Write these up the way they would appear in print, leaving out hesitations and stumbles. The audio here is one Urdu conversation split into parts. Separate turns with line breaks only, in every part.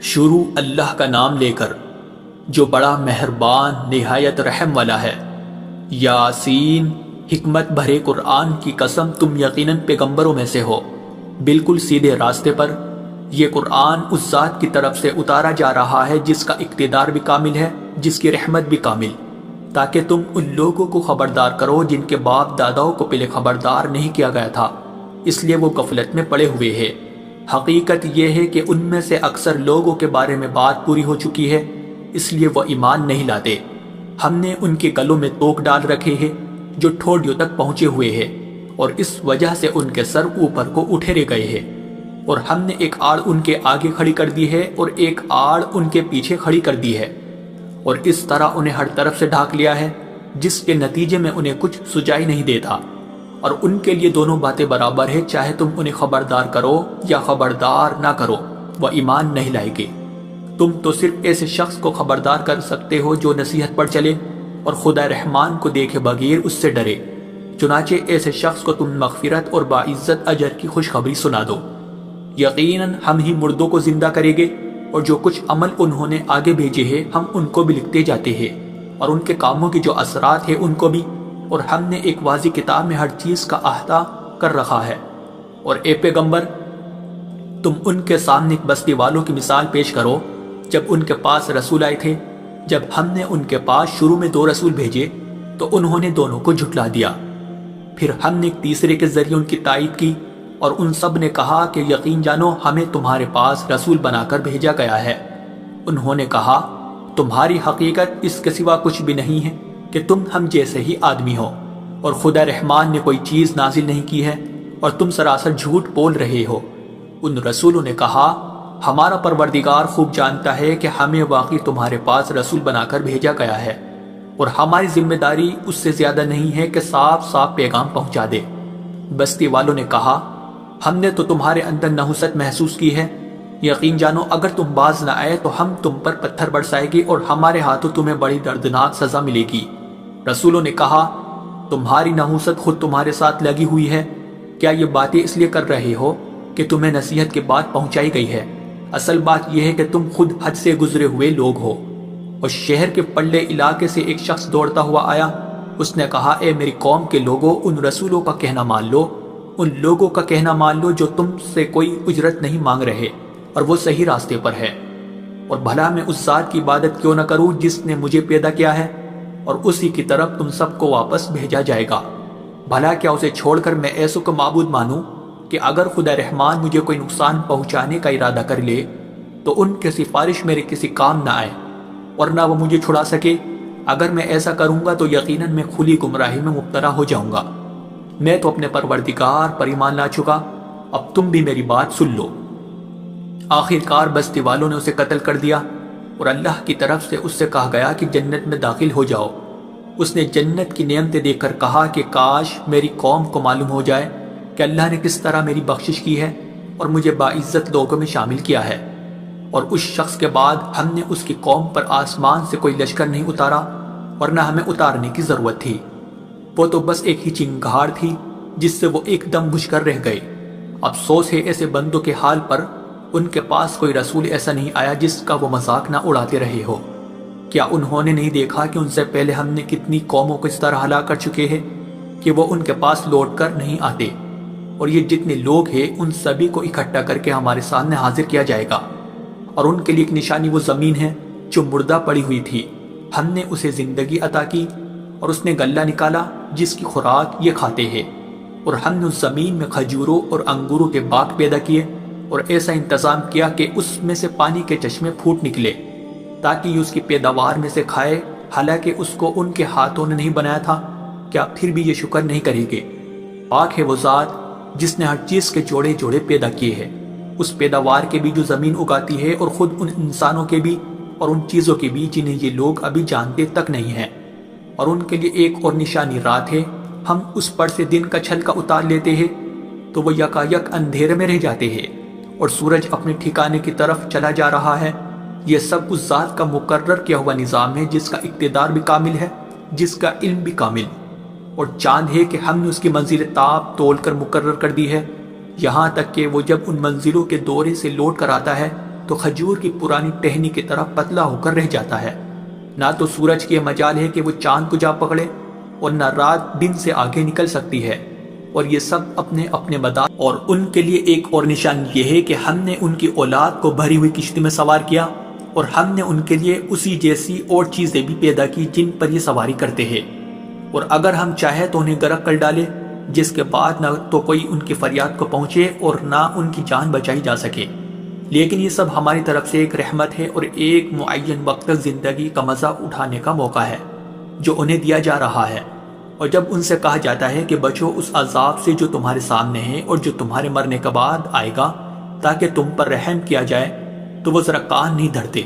شروع اللہ کا نام لے کر جو بڑا مہربان نہایت رحم والا ہے۔ یاسین، حکمت بھرے قرآن کی قسم، تم یقیناً پیغمبروں میں سے ہو، بالکل سیدھے راستے پر۔ یہ قرآن اس ذات کی طرف سے اتارا جا رہا ہے جس کا اقتدار بھی کامل ہے، جس کی رحمت بھی کامل، تاکہ تم ان لوگوں کو خبردار کرو جن کے باپ داداؤں کو پہلے خبردار نہیں کیا گیا تھا، اس لیے وہ غفلت میں پڑے ہوئے ہیں۔ حقیقت یہ ہے کہ ان میں سے اکثر لوگوں کے بارے میں بات پوری ہو چکی ہے، اس لیے وہ ایمان نہیں لاتے۔ ہم نے ان کے گلوں میں توق ڈال رکھے ہیں جو ٹھوڑیوں تک پہنچے ہوئے ہیں، اور اس وجہ سے ان کے سر اوپر کو اٹھے رہ گئے ہیں، اور ہم نے ایک آڑ ان کے آگے کھڑی کر دی ہے اور ایک آڑ ان کے پیچھے کھڑی کر دی ہے، اور اس طرح انہیں ہر طرف سے ڈھانک لیا ہے، جس کے نتیجے میں انہیں کچھ سجائی نہیں دیتا۔ اور ان کے لیے دونوں باتیں برابر ہے، چاہے تم انہیں خبردار کرو یا خبردار نہ کرو، وہ ایمان نہیں لائے گے۔ تم تو صرف ایسے شخص کو خبردار کر سکتے ہو جو نصیحت پر چلے اور خدا رحمان کو دیکھے بغیر اس سے ڈرے، چنانچہ ایسے شخص کو تم مغفرت اور باعزت اجر کی خوشخبری سنا دو۔ یقیناً ہم ہی مردوں کو زندہ کریں گے، اور جو کچھ عمل انہوں نے آگے بھیجے ہیں ہم ان کو بھی لکھتے جاتے ہیں، اور ان کے کاموں کی جو اثرات ہیں ان کو بھی، اور ہم نے ایک واضح کتاب میں ہر چیز کا احاطہ کر رکھا ہے۔ اور اے پیغمبر، تم ان کے سامنے ایک بستی والوں کی مثال پیش کرو جب ان کے پاس رسول آئے تھے۔ جب ہم نے ان کے پاس شروع میں 2 رسول بھیجے تو انہوں نے دونوں کو جھٹلا دیا، پھر ہم نے ایک تیسرے کے ذریعے ان کی تائید کی، اور ان سب نے کہا کہ یقین جانو ہمیں تمہارے پاس رسول بنا کر بھیجا گیا ہے۔ انہوں نے کہا تمہاری حقیقت اس کے سوا کچھ بھی نہیں ہے کہ تم ہم جیسے ہی آدمی ہو، اور خدا رحمان نے کوئی چیز نازل نہیں کی ہے اور تم سراسر جھوٹ بول رہے ہو۔ ان رسولوں نے کہا ہمارا پروردگار خوب جانتا ہے کہ ہمیں واقعی تمہارے پاس رسول بنا کر بھیجا گیا ہے، اور ہماری ذمہ داری اس سے زیادہ نہیں ہے کہ صاف صاف پیغام پہنچا دے۔ بستی والوں نے کہا ہم نے تو تمہارے اندر نحوست محسوس کی ہے، یقین جانو اگر تم باز نہ آئے تو ہم تم پر پتھر برسائے گی اور ہمارے ہاتھوں تمہیں بڑی دردناک سزا ملے گی۔ رسولوں نے کہا تمہاری نحوست خود تمہارے ساتھ لگی ہوئی ہے، کیا یہ باتیں اس لیے کر رہے ہو کہ تمہیں نصیحت کی بات پہنچائی گئی ہے؟ اصل بات یہ ہے کہ تم خود حد سے گزرے ہوئے لوگ ہو۔ اور شہر کے پلے علاقے سے ایک شخص دوڑتا ہوا آیا، اس نے کہا اے میری قوم کے لوگوں، ان رسولوں کا کہنا مان لو، ان لوگوں کا کہنا مان لو جو تم سے کوئی اجرت نہیں مانگ رہے اور وہ صحیح راستے پر ہے، اور بھلا میں اس ذات کی عبادت کیوں نہ کروں جس نے مجھے پیدا کیا ہے، اور اسی کی طرف تم سب کو واپس بھیجا جائے گا۔ بھلا کیا اسے چھوڑ کر میں ایسوں کو معبود مانوں کہ اگر خدا رحمان مجھے کوئی نقصان پہنچانے کا ارادہ کر لے تو ان کی سفارش میرے کسی کام نہ آئے اور نہ وہ مجھے چھڑا سکے؟ اگر میں ایسا کروں گا تو یقیناً میں کھلی گمراہی میں مبتلا ہو جاؤں گا۔ میں تو اپنے پروردگار پر ایمان لا چکا، اب تم بھی میری بات سن لو۔ آخر کار بستی والوں نے اسے قتل کر دیا، اور اللہ کی طرف سے اس سے کہا گیا کہ جنت میں داخل ہو جاؤ۔ اس نے جنت کی نعمتیں دیکھ کر کہا کہ کاش میری قوم کو معلوم ہو جائے کہ اللہ نے کس طرح میری بخشش کی ہے اور مجھے باعزت لوگوں میں شامل کیا ہے۔ اور اس شخص کے بعد ہم نے اس کی قوم پر آسمان سے کوئی لشکر نہیں اتارا، اور نہ ہمیں اتارنے کی ضرورت تھی، وہ تو بس ایک ہی چنگھاڑ تھی جس سے وہ ایک دم بجھ کر رہ گئے۔ افسوس ہے ایسے بندوں کے حال پر، ان کے پاس کوئی رسول ایسا نہیں آیا جس کا وہ مذاق نہ اڑاتے رہے ہو۔ کیا انہوں نے نہیں دیکھا کہ ان سے پہلے ہم نے کتنی قوموں کو اس طرح ہلاک کر چکے ہیں کہ وہ ان کے پاس لوٹ کر نہیں آتے؟ اور یہ جتنے لوگ ہیں ان سبھی کو اکٹھا کر کے ہمارے سامنے حاضر کیا جائے گا، اور ان کے لیے ایک نشانی وہ زمین ہے جو مردہ پڑی ہوئی تھی، ہم نے اسے زندگی عطا کی، اور اس نے غلہ نکالا جس کی خوراک یہ کھاتے ہیں، اور ہم نے اس زمین میں کھجوروں اور انگوروں کے باغ پیدا کیے، اور ایسا انتظام کیا کہ اس میں سے پانی کے چشمے پھوٹ نکلے تاکہ یہ اس کی پیداوار میں سے کھائے، حالانکہ اس کو ان کے ہاتھوں نے نہیں بنایا تھا۔ کیا پھر بھی یہ شکر نہیں کریں گے؟ پاک ہے وہ ذات جس نے ہر چیز کے جوڑے جوڑے پیدا کیے ہیں، اس پیداوار کے بھی جو زمین اگاتی ہے، اور خود ان انسانوں کے بھی اور ان چیزوں کے بھی جنہیں یہ لوگ ابھی جانتے تک نہیں ہیں۔ اور ان کے لیے ایک اور نشانی رات ہے، ہم اس پر سے دن کا چھلکا اتار لیتے ہیں تو وہ یکا یک اندھیرے میں رہ جاتے ہیں، اور سورج اپنے ٹھکانے کی طرف چلا جا رہا ہے۔ یہ سب اس ذات کا مقرر کیا ہوا نظام ہے جس کا اقتدار بھی کامل ہے، جس کا علم بھی کامل۔ اور چاند ہے کہ ہم نے اس کی منزل تاب تول کر مقرر کر دی ہے، یہاں تک کہ وہ جب ان منزلوں کے دورے سے لوٹ کر آتا ہے تو کھجور کی پرانی ٹہنی کی طرح پتلا ہو کر رہ جاتا ہے۔ نہ تو سورج کے مجال ہے کہ وہ چاند کو جا پکڑے اور نہ رات دن سے آگے نکل سکتی ہے، اور یہ سب اپنے اپنے مدار۔ اور ان کے لیے ایک اور نشان یہ ہے کہ ہم نے ان کی اولاد کو بھری ہوئی کشتی میں سوار کیا، اور ہم نے ان کے لیے اسی جیسی اور چیزیں بھی پیدا کی جن پر یہ سواری کرتے ہیں، اور اگر ہم چاہیں تو انہیں غرق کر ڈالے، جس کے بعد نہ تو کوئی ان کی فریاد کو پہنچے اور نہ ان کی جان بچائی جا سکے۔ لیکن یہ سب ہماری طرف سے ایک رحمت ہے اور ایک معین وقت تک زندگی کا مزہ اٹھانے کا موقع ہے جو انہیں دیا جا رہا ہے۔ اور جب ان سے کہا جاتا ہے کہ بچو اس عذاب سے جو تمہارے سامنے ہے اور جو تمہارے مرنے کے بعد آئے گا تاکہ تم پر رحم کیا جائے، تو وہ ذرا کان نہیں دھرتے،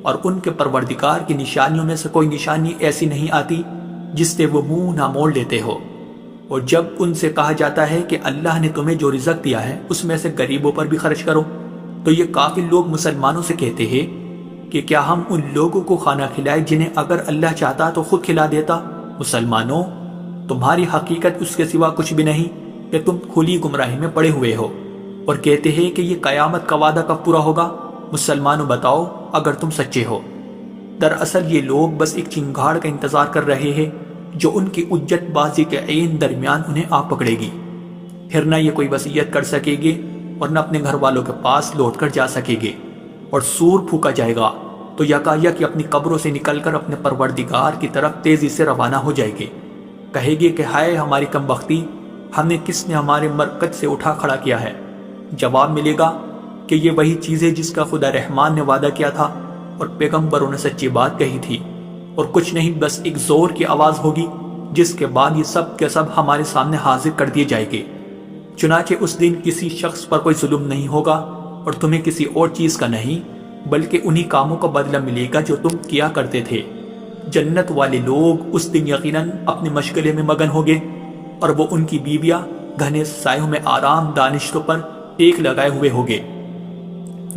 اور ان کے پروردگار کی نشانیوں میں سے کوئی نشانی ایسی نہیں آتی جس سے وہ منہ نہ موڑ لیتے ہو۔ اور جب ان سے کہا جاتا ہے کہ اللہ نے تمہیں جو رزق دیا ہے اس میں سے غریبوں پر بھی خرچ کرو، تو یہ کافر لوگ مسلمانوں سے کہتے ہیں کہ کیا ہم ان لوگوں کو کھانا کھلائے جنہیں اگر اللہ چاہتا تو خود کھلا دیتا؟ مسلمانوں، تمہاری حقیقت اس کے سوا کچھ بھی نہیں کہ تم کھلی گمراہی میں پڑے ہوئے ہو، اور کہتے ہیں کہ یہ قیامت کا وعدہ کب پورا ہوگا؟ مسلمانوں بتاؤ اگر تم سچے ہو۔ دراصل یہ لوگ بس ایک چنگاڑ کا انتظار کر رہے ہیں جو ان کی اجت بازی کے عین درمیان انہیں آ پکڑے گی، پھر نہ یہ کوئی وصیت کر سکے گے اور نہ اپنے گھر والوں کے پاس لوٹ کر جا سکے گے، اور سور پھونکا جائے گا تو یکایک اپنی قبروں سے نکل کر اپنے پروردگار کی طرف تیزی سے روانہ ہو جائے گے۔ کہے گی کہ ہائے ہماری کم بختی، ہمیں کس نے ہمارے مرکز سے اٹھا کھڑا کیا ہے؟ جواب ملے گا کہ یہ وہی چیز ہے جس کا خدا رحمان نے وعدہ کیا تھا اور پیغمبروں نے سچی بات کہی تھی، اور کچھ نہیں، بس ایک زور کی آواز ہوگی جس کے بعد یہ سب کے سب ہمارے سامنے حاضر کر دیے جائیں گے۔ چنانچہ اس دن کسی شخص پر کوئی ظلم نہیں ہوگا اور تمہیں کسی اور چیز کا نہیں، بلکہ انہی کاموں کا بدلہ ملے گا جو تم کیا کرتے تھے۔ جنت والے لوگ اس دن یقیناً اپنے مشغلے میں مگن ہوگے، اور وہ ان کی بیویاں گھنے سایوں میں آرام دانشتوں پر ٹیک لگائے ہوئے ہوگے۔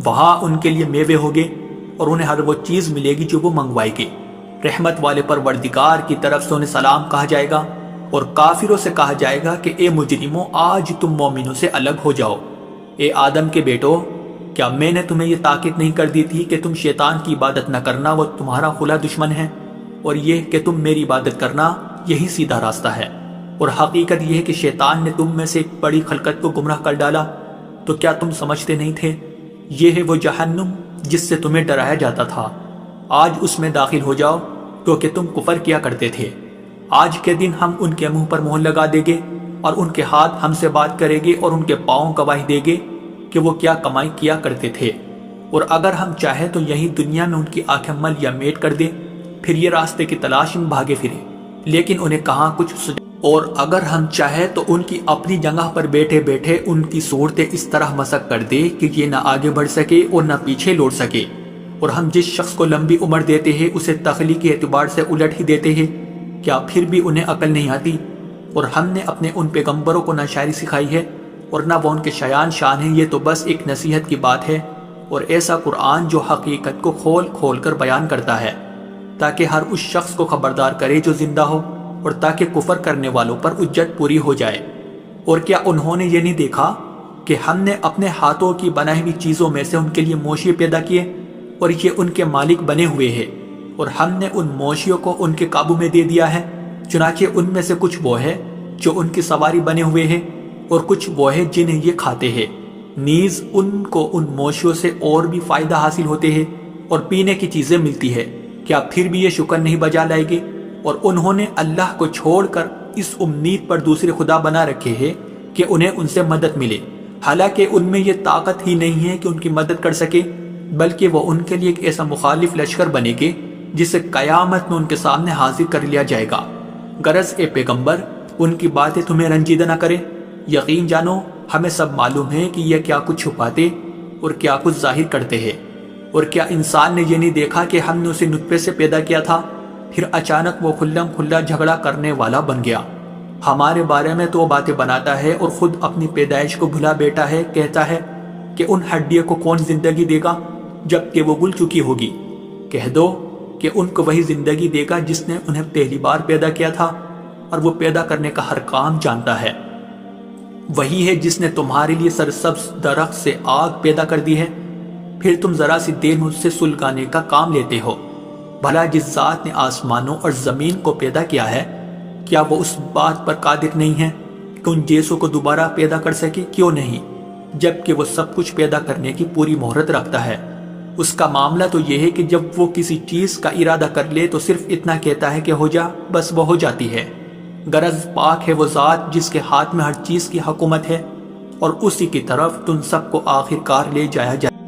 وہاں ان کے لیے میوے ہوگے اور انہیں ہر وہ چیز ملے گی جو وہ منگوائے گے۔ رحمت والے پروردگار کی طرف سے انہیں سلام کہا جائے گا، اور کافروں سے کہا جائے گا کہ اے مجرموں، آج تم مومنوں سے الگ ہو جاؤ۔ اے آدم کے بیٹو، کیا میں نے تمہیں یہ تاکید نہیں کر دی تھی کہ تم شیطان کی عبادت نہ کرنا، وہ تمہارا کھلا دشمن ہے، اور یہ کہ تم میری عبادت کرنا، یہی سیدھا راستہ ہے۔ اور حقیقت یہ ہے کہ شیطان نے تم میں سے ایک بڑی خلقت کو گمراہ کر ڈالا، تو کیا تم سمجھتے نہیں تھے؟ یہ ہے وہ جہنم جس سے تمہیں ڈرایا جاتا تھا، آج اس میں داخل ہو جاؤ کیونکہ تم کفر کیا کرتے تھے۔ آج کے دن ہم ان کے منہ پر مہر لگا دیں گے، اور ان کے ہاتھ ہم سے بات کریں گے، اور ان کے پاؤں گواہی دیں گے کہ وہ کیا کمائی کیا کرتے تھے۔ اور اگر ہم چاہیں تو یہی دنیا میں ان کی آنکھیں مل یا میٹ کر دیں، پھر یہ راستے کی تلاش میں بھاگے پھرے، لیکن انہیں کہاں کچھ سجا۔ اور اگر ہم چاہیں تو ان کی اپنی جگہ پر بیٹھے بیٹھے ان کی صورتیں اس طرح مسخ کر دے کہ یہ نہ آگے بڑھ سکے اور نہ پیچھے لوٹ سکے۔ اور ہم جس شخص کو لمبی عمر دیتے ہیں اسے تخلیقی اعتبار سے الٹ ہی دیتے ہیں، کیا پھر بھی انہیں عقل نہیں آتی؟ اور ہم نے اپنے ان پیغمبروں کو نہ شاعری سکھائی ہے اور نہ وہ ان کے شایان شان ہیں، یہ تو بس ایک نصیحت کی بات ہے، اور ایسا قرآن جو حقیقت کو کھول کھول کر بیان کرتا ہے تاکہ ہر اس شخص کو خبردار کرے جو زندہ ہو، اور تاکہ کفر کرنے والوں پر حجت پوری ہو جائے۔ اور کیا انہوں نے یہ نہیں دیکھا کہ ہم نے اپنے ہاتھوں کی بنائی ہوئی چیزوں میں سے ان کے لیے مویشی پیدا کیے، اور یہ ان کے مالک بنے ہوئے ہیں، اور ہم نے ان مویشیوں کو ان کے قابو میں دے دیا ہے، چنانچہ ان میں سے کچھ وہ ہے جو ان کی سواری بنے ہوئے ہیں، اور کچھ وہ ہے جنہیں یہ کھاتے ہیں۔ نیز ان کو ان مویشیوں سے اور بھی فائدہ حاصل ہوتے ہیں اور پینے کی چیزیں ملتی ہے، کیا پھر بھی یہ شکر نہیں بجا لائے گے؟ اور انہوں نے اللہ کو چھوڑ کر اس امید پر دوسرے خدا بنا رکھے ہیں کہ انہیں ان سے مدد ملے، حالانکہ ان میں یہ طاقت ہی نہیں ہے کہ ان کی مدد کر سکے، بلکہ وہ ان کے لیے ایک ایسا مخالف لشکر بنے گے جسے قیامت میں ان کے سامنے حاضر کر لیا جائے گا۔ غرض اے پیغمبر، ان کی باتیں تمہیں رنجیدہ نہ کرے، یقین جانو ہمیں سب معلوم ہے کہ یہ کیا کچھ چھپاتے اور کیا کچھ ظاہر کرتے ہیں۔ اور کیا انسان نے یہ نہیں دیکھا کہ ہم نے اسے نطفے سے پیدا کیا تھا، پھر اچانک وہ کھلم کھلا جھگڑا کرنے والا بن گیا؟ ہمارے بارے میں تو وہ باتیں بناتا ہے اور خود اپنی پیدائش کو بھلا بیٹا ہے، کہتا ہے کہ ان ہڈیوں کو کون زندگی دے گا جبکہ وہ گل چکی ہوگی؟ کہہ دو کہ ان کو وہی زندگی دے گا جس نے انہیں پہلی بار پیدا کیا تھا، اور وہ پیدا کرنے کا ہر کام جانتا ہے۔ وہی ہے جس نے تمہارے لیے سرسبز درخت سے آگ پیدا کر دی ہے، پھر تم ذرا سی دیر مجھ سے سلگانے کا کام لیتے ہو۔ بھلا جس ذات نے آسمانوں اور زمین کو پیدا کیا ہے، کیا وہ اس بات پر قادر نہیں ہے کہ ان جیسوں کو دوبارہ پیدا کر سکے؟ کیوں نہیں، جبکہ وہ سب کچھ پیدا کرنے کی پوری مہرت رکھتا ہے۔ اس کا معاملہ تو یہ ہے کہ جب وہ کسی چیز کا ارادہ کر لے تو صرف اتنا کہتا ہے کہ ہو جا، بس وہ ہو جاتی ہے۔ غرض پاک ہے وہ ذات جس کے ہاتھ میں ہر چیز کی حکومت ہے، اور اسی کی طرف تم سب کو آخر کار لے جایا جائے۔